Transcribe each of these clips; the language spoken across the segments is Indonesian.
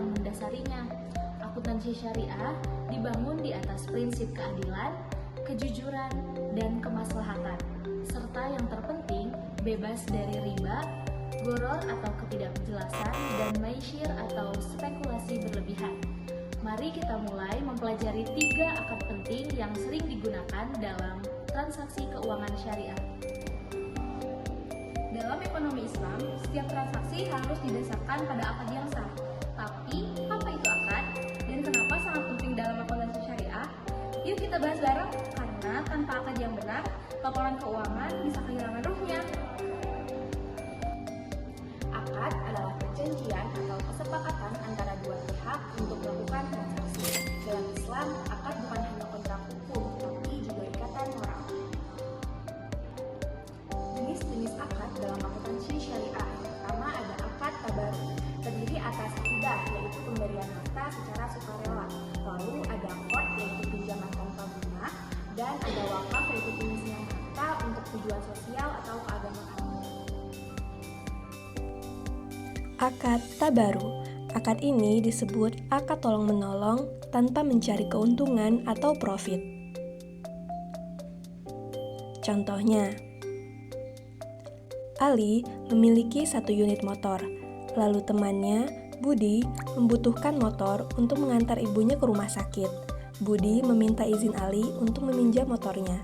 yang mendasarinya. Akuntansi syariah dibangun di atas prinsip keadilan, kejujuran, dan kemaslahatan, serta yang terpenting bebas dari riba, gharar atau ketidakjelasan, dan maisir atau spekulasi berlebihan. Mari kita mulai mempelajari 3 akad penting yang sering digunakan dalam transaksi keuangan syariah. Dalam ekonomi Islam, setiap transaksi harus didasarkan pada akad yang sah. Tapi, apa itu akad? Dan kenapa sangat penting dalam akuntansi syariah? Yuk kita bahas bareng, karena tanpa akad yang benar, laporan keuangan bisa kehilangan ruhnya. Akad adalah perjanjian atau kesepakatan antara dua pihak untuk melakukan transaksi. Dalam Islam, akad bukan hanya kontrak hukum, tapi juga ikatan moral. Jenis-jenis akad dalam akuntansi syariah. Pertama ada akad tabarru, terdiri atas 3, yaitu pemberian harta secara sukarela. Lalu ada qard, yaitu pinjaman tanpa bunga, dan ada wakaf, yaitu pengisian harta untuk tujuan sosial atau keagamaan. Akad tabaru. Akad ini disebut akad tolong-menolong tanpa mencari keuntungan atau profit. Contohnya, Ali memiliki 1 unit motor, lalu temannya, Budi, membutuhkan motor untuk mengantar ibunya ke rumah sakit. Budi meminta izin Ali untuk meminjam motornya.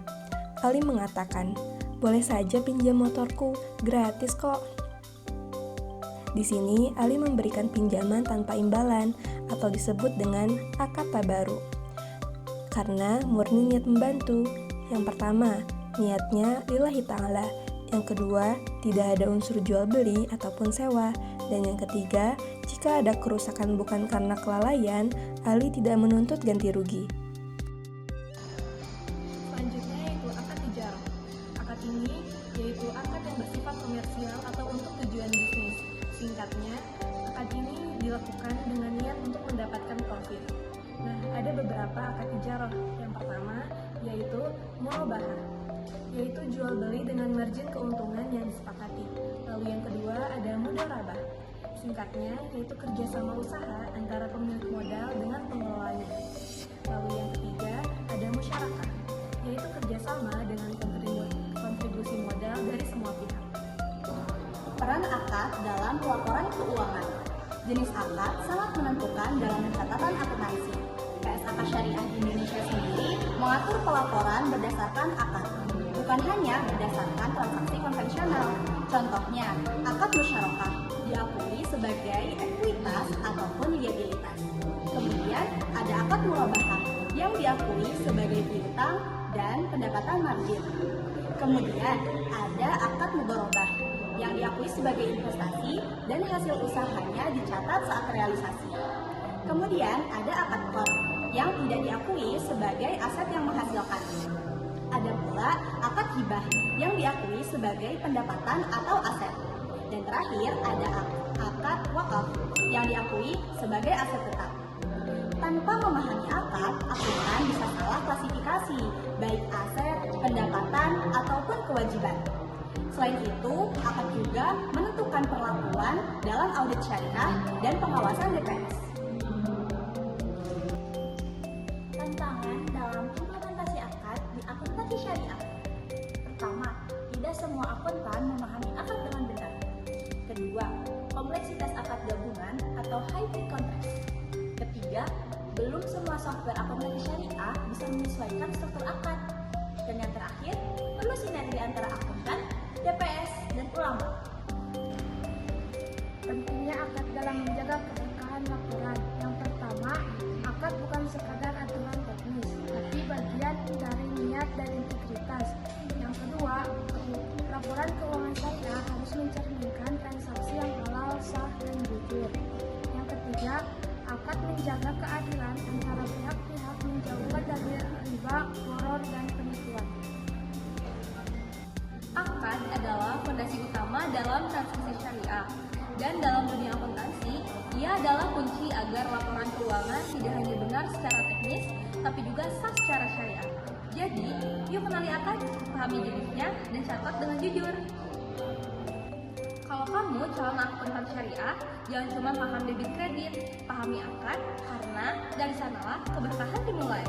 Ali mengatakan, "Boleh saja pinjam motorku, gratis kok." Di sini, Ali memberikan pinjaman tanpa imbalan atau disebut dengan akad tabaru. Karena murni niat membantu. Yang pertama, niatnya lillahi ta'ala. Yang kedua, tidak ada unsur jual beli ataupun sewa. Dan yang ketiga, jika ada kerusakan bukan karena kelalaian, Ali tidak menuntut ganti rugi. Selanjutnya yaitu akad tijarah. Akad ini yaitu akad yang bersifat komersial atau untuk tujuan bisnis. Singkatnya, akad ini dilakukan dengan niat untuk mendapatkan profit. Nah, ada beberapa akad tijarah. Yang pertama yaitu murabahah, yaitu jual beli dengan margin keuntungan yang disepakati. Lalu yang kedua ada mudharabah. Singkatnya yaitu kerjasama usaha antara pemilik modal dengan pengelolanya. Lalu yang ketiga ada musyarakah, yaitu kerjasama dengan kontribusi modal dari semua pihak. Peran akad dalam pelaporan keuangan. Jenis akad sangat menentukan dalam catatan akuntansi. PSAK Syariah di Indonesia sendiri mengatur pelaporan berdasarkan akad, bukan hanya berdasarkan transaksi konvensional. Contohnya, akad musyarakah diakui sebagai ekuitas ataupun liabilitas. Kemudian ada akad murabahah yang diakui sebagai piutang dan pendapatan margin. Kemudian ada akad mudharabah yang diakui sebagai investasi dan hasil usahanya dicatat saat realisasi. Kemudian ada akad qard yang tidak diakui sebagai aset yang menghasilkan. Ada pula akad hibah yang diakui sebagai pendapatan atau aset. Dan terakhir ada akad wakaf yang diakui sebagai aset tetap. Tanpa memahami akad, akuntan bisa salah klasifikasi, baik aset, pendapatan, ataupun kewajiban. Selain itu, akad juga menentukan perlakuan dalam audit syariah dan pengawasan DPS. Tantangan dalam implementasi akad di akuntansi syariah. Pertama, tidak semua akuntan memahami akad dengan benar. Kedua, kompleksitas akad gabungan atau hybrid contract. Ketiga, belum semua software akuntansi syariah bisa menyesuaikan struktur akad. Dan yang terakhir, perlu sinergi antara akuntan, DPS, dan ulama. Pentingnya akad dalam menjaga keberkahan laporan. Yang pertama, akad bukan sekadar aturan teknis, tapi bagian dari niat dan integritas. Yang kedua, laporan keuangan syariah harus mencerminkan transaksi yang halal, sah, dan jujur. Yang ketiga, akad menjaga keadilan antara pihak-pihak, menjauhkan dari riba, gharar, dan penipuan. Akad adalah fondasi utama dalam transaksi syariah, dan dalam dunia akuntansi, ia adalah kunci agar laporan keuangan tidak hanya benar secara teknis, tapi juga sah secara syariah. Jadi, yuk kenali akad, pahami jenisnya, dan catat dengan jujur. Kalau kamu calon akuntan syariah, jangan cuma paham debit kredit, pahami malah keberkahan dimulai.